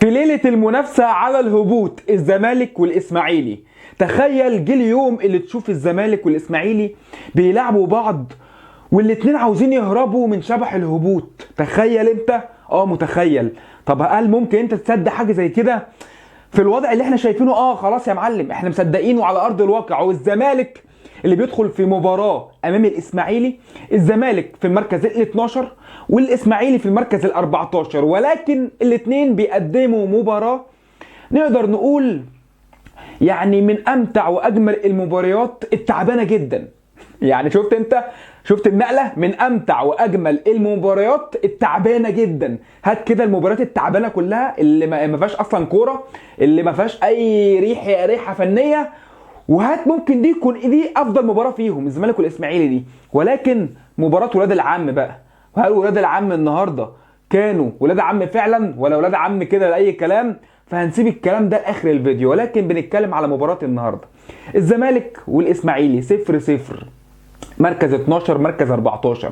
في ليلة المنافسة على الهبوط الزمالك والإسماعيلي، تخيل جه اليوم اللي تشوف الزمالك والإسماعيلي بيلعبوا بعض والاتنين عاوزين يهربوا من شبح الهبوط. تخيل انت، متخيل. طب هل ممكن انت تصدق حاجة زي كده في الوضع اللي احنا شايفينه؟ خلاص يا معلم، احنا مصدقينه على ارض الواقع. والزمالك اللي بيدخل في مباراة امام الاسماعيلي، الزمالك في المركز ال 12 والاسماعيلي في المركز ال 14، ولكن الاتنين بيقدموا مباراة نقدر نقول يعني من امتع واجمل المباريات التعبانة جدا. يعني شفت النقله من امتع واجمل المباريات التعبانه جدا. هات كده المباريات التعبانه كلها اللي ما فيهاش اصلا كوره، اللي ما فيهاش اي ريحه فنيه، وهات ممكن دي تكون دي افضل مباراه فيهم، الزمالك والاسماعيلي دي. ولكن مباراه ولاد العم بقى، وهل ولاد العم النهارده كانوا ولاد عم فعلا ولا ولاد عم كده لاي كلام؟ فهنسيب الكلام ده لاخر الفيديو، ولكن بنتكلم على مباراه النهارده. الزمالك والاسماعيلي 0-0، مركز 12 مركز 14،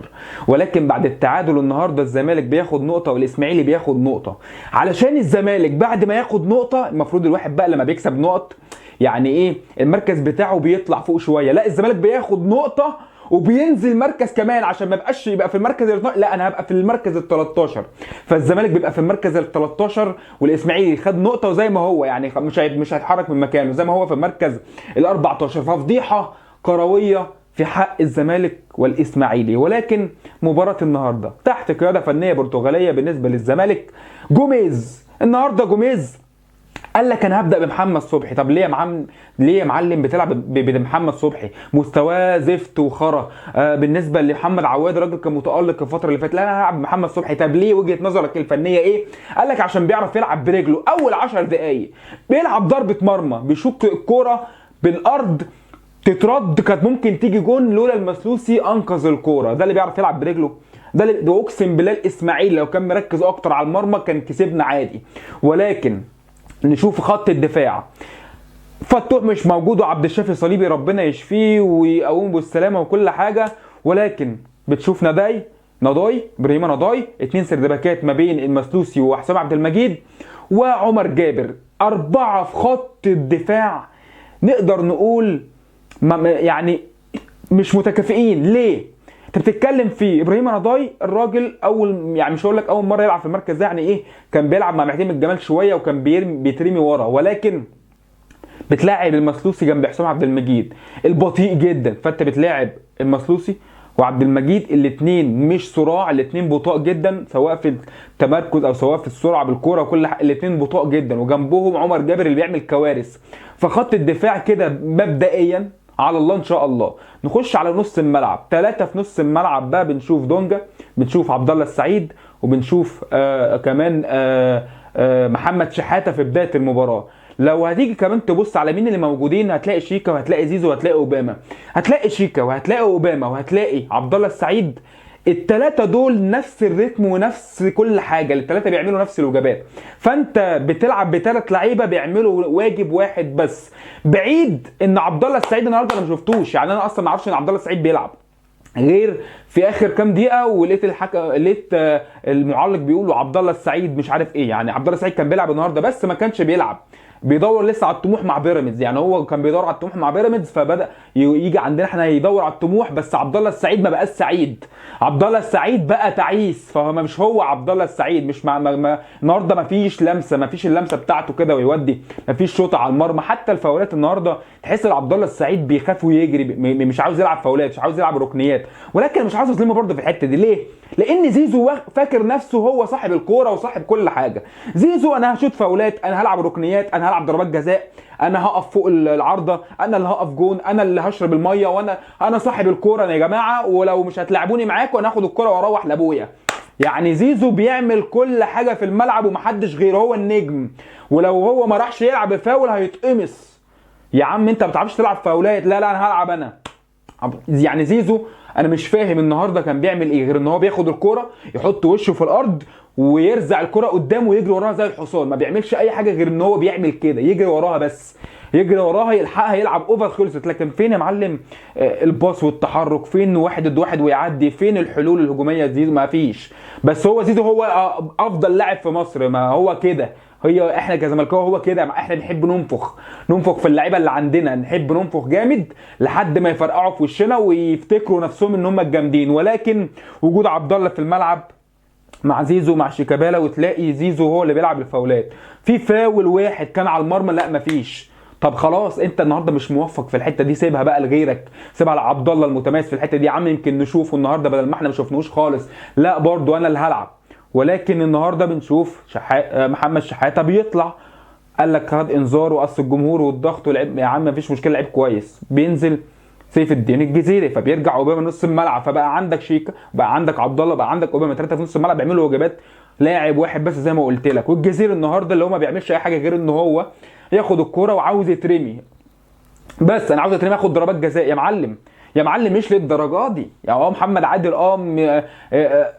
ولكن بعد التعادل النهارده الزمالك بياخد نقطه والاسماعيلي بياخد نقطه. علشان الزمالك بعد ما ياخد نقطه، المفروض الواحد بقى لما بيكسب نقط يعني ايه المركز بتاعه بيطلع فوق شويه، لا الزمالك بياخد نقطه وبينزل مركز كمان عشان ما يبقاش يبقى في المركز لا انا هبقى في المركز ال 13. فالزمالك بيبقى في المركز ال 13 والاسماعيلي خد نقطه وزي ما هو، يعني مش هيتحرك من مكانه زي ما هو في المركز ال 14. ففضيحه كرويه في حق الزمالك والاسماعيلي. ولكن مباراة النهارده تحت قيادة فنية برتغالية بالنسبة للزمالك. النهارده جوميز قال لك انا هبدا بمحمد صبحي. طب ليه يا معلم بتلعب بمحمد صبحي؟ مستواه زفت وخرا. بالنسبه لمحمد عواد الراجل كان متالق الفتره اللي فاتت، لا انا هلعب بمحمد صبحي. طب ليه؟ وجهه نظرك الفنيه ايه؟ قال لك عشان بيعرف يلعب برجله. اول 10 دقائق بيلعب ضربه مرمى، بيشوط الكوره بالارض تترد، كانت ممكن تيجي جون لولا المسلوسي انقذ الكوره. ده اللي بيعرف يلعب برجله، ده اقسم بالله الاسماعيلي لو كان مركز اكتر على المرمى كان كسبنا عادي. ولكن نشوف خط الدفاع، فتوح مش موجود وعبد الشافي صليبي ربنا يشفيه ويقومه بالسلامه وكل حاجه. ولكن بتشوف ابراهيم نضاي، 2 سردباكات ما بين المسلوسي وحسام عبد المجيد وعمر جابر، 4 في خط الدفاع. نقدر نقول يعني مش متكافئين. ليه؟ انت بتتكلم في ابراهيم نضاي، الراجل يعني مش هقول لك اول مره يلعب في المركز ده، يعني ايه، كان بيلعب مع معتمد الجمال شويه وكان بيترمي ورا. ولكن بتلاعب المسلوسي جنب حسام عبد المجيد البطيء جدا، فانت بتلاعب المسلوسي وعبد المجيد، الاثنين مش صراع، الاثنين بطاء جدا سواء في التمركز او سواء في السرعه بالكوره وكل الاثنين بطاء جدا، وجنبهم عمر جابر اللي بيعمل كوارث. فخط الدفاع كده مبدئيا على الله ان شاء الله. نخش على نص الملعب، 3 في نص الملعب بقى، بنشوف دونجا، بنشوف عبد الله السعيد، وبنشوف كمان محمد شحاته في بدايه المباراه. لو هتيجي كمان تبص على مين اللي موجودين، هتلاقي شيكا وهتلاقي زيزو وهتلاقي اوباما. هتلاقي شيكا وهتلاقي اوباما وهتلاقي عبد الله السعيد، الثلاثه دول نفس الريتم ونفس كل حاجه، الثلاثه بيعملوا نفس الوجبات. فانت بتلعب ب3 لعيبه بيعملوا واجب واحد بس. بعيد ان عبد الله السعيد النهارده انا ما شفتوش، يعني انا اصلا ما اعرفش ان عبد الله السعيد بيلعب غير في اخر كام دقيقه، ولقيت لقيت المعلق بيقول عبد الله السعيد مش عارف ايه. يعني عبد الله السعيد كان بيلعب النهارده بس ما كانش بيلعب، بيدور لسه على الطموح مع بيراميدز. يعني هو كان بيدور على الطموح مع بيراميدز، فبدا يجي عندنا احنا يدور على الطموح. بس عبد الله السعيد ما بقاش سعيد، عبد الله السعيد بقى تعيس. فهو مش هو عبد الله السعيد، مش النهارده ما فيش لمسه، ما فيش اللمسه بتاعته كده ويودي، ما فيش شوطه على المرمى. حتى الفاولات النهارده تحس ان عبد الله السعيد بيخاف ويجري، مش عاوز يلعب فاولات، مش عاوز يلعب ركنيات. ولكن مش عاوز اظلمه برده في الحته دي. ليه؟ لان زيزو فاكر نفسه هو صاحب الكوره وصاحب كل حاجه. زيزو انا هشوط فاولات، انا هلعب ركنيات، انا هلعب ضربات جزاء، انا هقف فوق العارضه، انا اللي هقف جون، انا اللي هشرب الميه، وانا صاحب الكوره يا جماعه، ولو مش هتلعبوني معاكم انا هاخد الكوره واروح لابويا. يعني زيزو بيعمل كل حاجه في الملعب ومحدش غيره، هو النجم. ولو هو ما راحش يلعب فاول هيتقمص. يا عم انت ما بتعرفش تلعب فاولات، لا انا هلعب انا. يعني زيزو انا مش فاهم النهارده كان بيعمل ايه غير ان هو بياخد الكوره يحط وشه في الارض ويرزع الكوره قدامه ويجري وراها زي الحصان. ما بيعملش اي حاجه غير ان هو بيعمل كده، يجري وراها بس، يجري وراها يلحقها يلعب اوفر خلصت. لكن فين يا معلم الباص والتحرك؟ فين واحد ضد واحد ويعدي؟ فين الحلول الهجوميه؟ زيزو ما فيش. بس هو زيزو هو افضل لاعب في مصر، ما هو كده، هي احنا كزملكاويه هو كده، احنا بنحب ننفخ في اللعيبه اللي عندنا، نحب ننفخ جامد لحد ما يفرقعوا في وشنا ويفتكروا نفسهم ان هم الجامدين. ولكن وجود عبد الله في الملعب مع زيزو مع شيكابالا، وتلاقي زيزو هو اللي بيلعب الفاولات، في فاول واحد كان على المرمى لا مفيش. طب خلاص انت النهارده مش موفق في الحته دي، سيبها بقى لغيرك، سيبها لعبد الله المتميز في الحته دي يا عم، يمكن نشوفه النهارده بدل ما احنا ما شفناهوش خالص. لا برضو انا اللي هلعب. ولكن النهارده بنشوف محمد شحاته بيطلع قال لك خد انذار واصل الجمهور والضغط ولعب، يا عم مفيش مشكله لعيب كويس. بينزل سيف الدين الجزيري، فبيرجع اوباما نص الملعب، فبقى عندك شيكا، بقى عندك عبد الله، بقى عندك اوباما، ثلاثه في نص الملعب بيعملوا واجبات لاعب واحد بس زي ما قلت لك. والجزيري النهارده اللي هو ما بيعملش اي حاجه غير ان هو ياخد الكوره وعاوز يترمي، بس انا عاوز اترمي اخد ضربات جزاء. يا معلم يا معلم مش للدرجه دي. يعني محمد عادل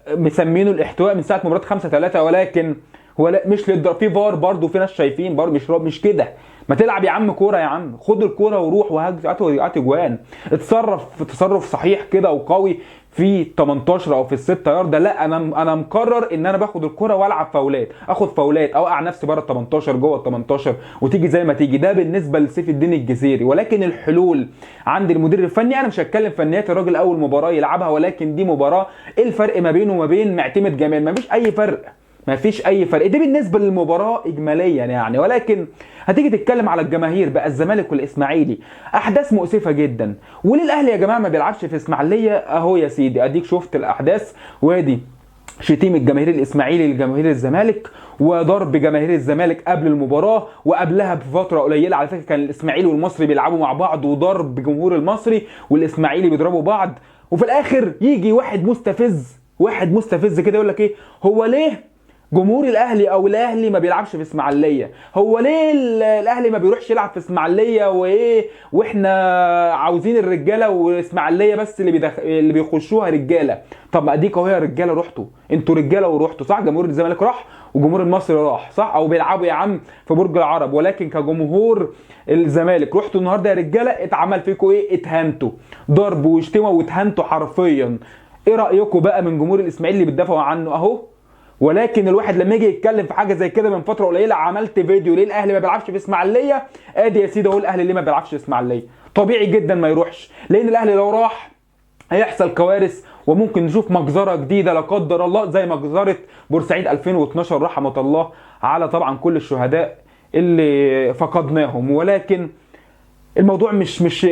مسمينه الاحتواء من ساعه مباراه 5-3، ولكن هو لا مش في فار برضه، في ناس شايفين برضه مش كده. ما تلعب يا عم كوره، يا عم خد الكوره وروح وهات اجوان، اتصرف تصرف صحيح كده وقوي في 18 او في ال6 يارده. لا انا مقرر ان انا باخد الكوره والعب فاولات، اخد فاولات، اوقع نفسي بره ال 18 جوه ال 18 وتيجي زي ما تيجي. ده بالنسبه لسيف الدين الجزيري. ولكن الحلول عند المدير الفني، انا مش هتكلم فنيات الراجل اول مباراه يلعبها، ولكن دي مباراه ايه الفرق ما بينه وما بين معتمد جمال؟ مفيش اي فرق، مفيش اي فرق. دي بالنسبه للمباراه اجماليا يعني. ولكن هتيجي تتكلم على الجماهير بقى، الزمالك والاسماعيلي احداث مؤسفه جدا. وليه الاهلي يا جماعه ما بيلعبش في اسماعيليه؟ اهو يا سيدي اديك شفت الاحداث، وادي شتيم الجماهير الاسماعيلي لجماهير الزمالك، وضرب جماهير الزمالك قبل المباراه، وقبلها بفتره قليله على فكره كان الاسماعيلي والمصري بيلعبوا مع بعض، وضرب جمهور المصري والاسماعيلي بيضربوا بعض. وفي الاخر يجي واحد مستفز كده يقول لك ايه، هو ليه جمهور الاهلي او الاهلي ما بيلعبش في اسماعيليه؟ هو ليه الاهلي ما بيروحش يلعب في اسماعيليه وايه، واحنا عاوزين الرجاله واسماعيليه بس اللي بيخشوها رجاله؟ طب ما اديك اهو يا رجاله رحتوا، انتوا رجاله ورحتوا صح، جمهور الزمالك راح وجمهور المصري راح صح، او بيلعبوا يا عم في برج العرب. ولكن كجمهور الزمالك رحتوا النهارده يا رجاله، اتعمل فيكم ايه؟ اتهنتوا، ضرب وشتيمه واتهنتوا حرفيا. ايه رايكم بقى من جمهور الاسماعيلي اللي بتدافعوا عنه اهو؟ ولكن الواحد لما يجي يتكلم في حاجه زي كده من فتره قليله، عملت فيديو ليه الاهلي ما بيلعبش في اسماعيليه، ادي يا سيدي اهو الاهلي ليه ما بيلعبش في اسماعيليه. طبيعي جدا ما يروحش، لان الاهلي لو راح هيحصل كوارث، وممكن نشوف مجزره جديده لا قدر الله زي مجزره بورسعيد 2012 رحمه الله على طبعا كل الشهداء اللي فقدناهم. ولكن الموضوع مش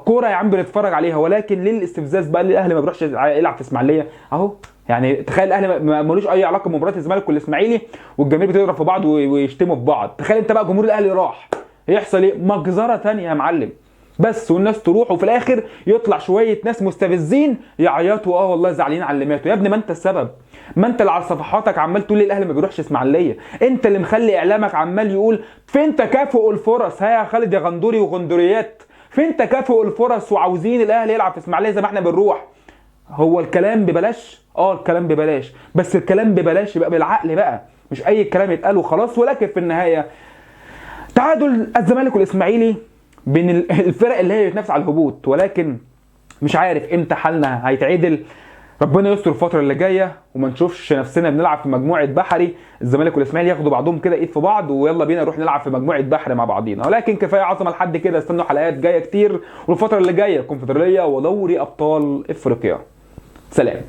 كوره يا عم بنتفرج عليها. ولكن ليه الاستفزاز بقى؟ ليه الاهلي ما بيروحش يلعب في اسماعيليه اهو؟ يعني تخيل الاهلي ملوش اي علاقه بمباراه الزمالك والاسماعيلي والجماهير بتضرب في بعض ويشتموا في بعض، تخيل انت بقى جمهور الاهلي راح يحصل ايه؟ مجزره ثانيه يا معلم. بس والناس تروح، وفي الاخر يطلع شويه ناس مستفزين يعيطوا والله زعلانين على اللي ماتوا. يا ابني ما انت السبب، ما انت اللي على صفحاتك عمال تقول لي الاهلي ما بيروحش اسماعيليه، انت اللي مخلي اعلامك عمال يقول فين تكافؤ الفرص. ها يا خالد يا غندوري وغندوريات، فين تكافؤ الفرص؟ وعاوزين الاهلي يلعب في اسماعيليه زي ما احنا بنروح. هو الكلام ببلاش؟ الكلام ببلاش، بس الكلام ببلاش يبقى بالعقل بقى، مش اي كلام يتقال وخلاص. ولكن في النهايه تعادل الزمالك والاسماعيلي بين الفرق اللي هي بتنافس على الهبوط، ولكن مش عارف امتى حالنا هيتعدل. ربنا يستر الفتره اللي جايه وما نشوفش نفسنا بنلعب في مجموعه بحري، الزمالك والاسماعيلي ياخدوا بعضهم كده ايد في بعض ويلا بينا نروح نلعب في مجموعه بحري مع بعضينا. ولكن كفايه عظمه لحد كده، استنوا حلقات جايه كتير، والفتره اللي جايه الكونفدراليه ودوري ابطال افريقيا. سلام.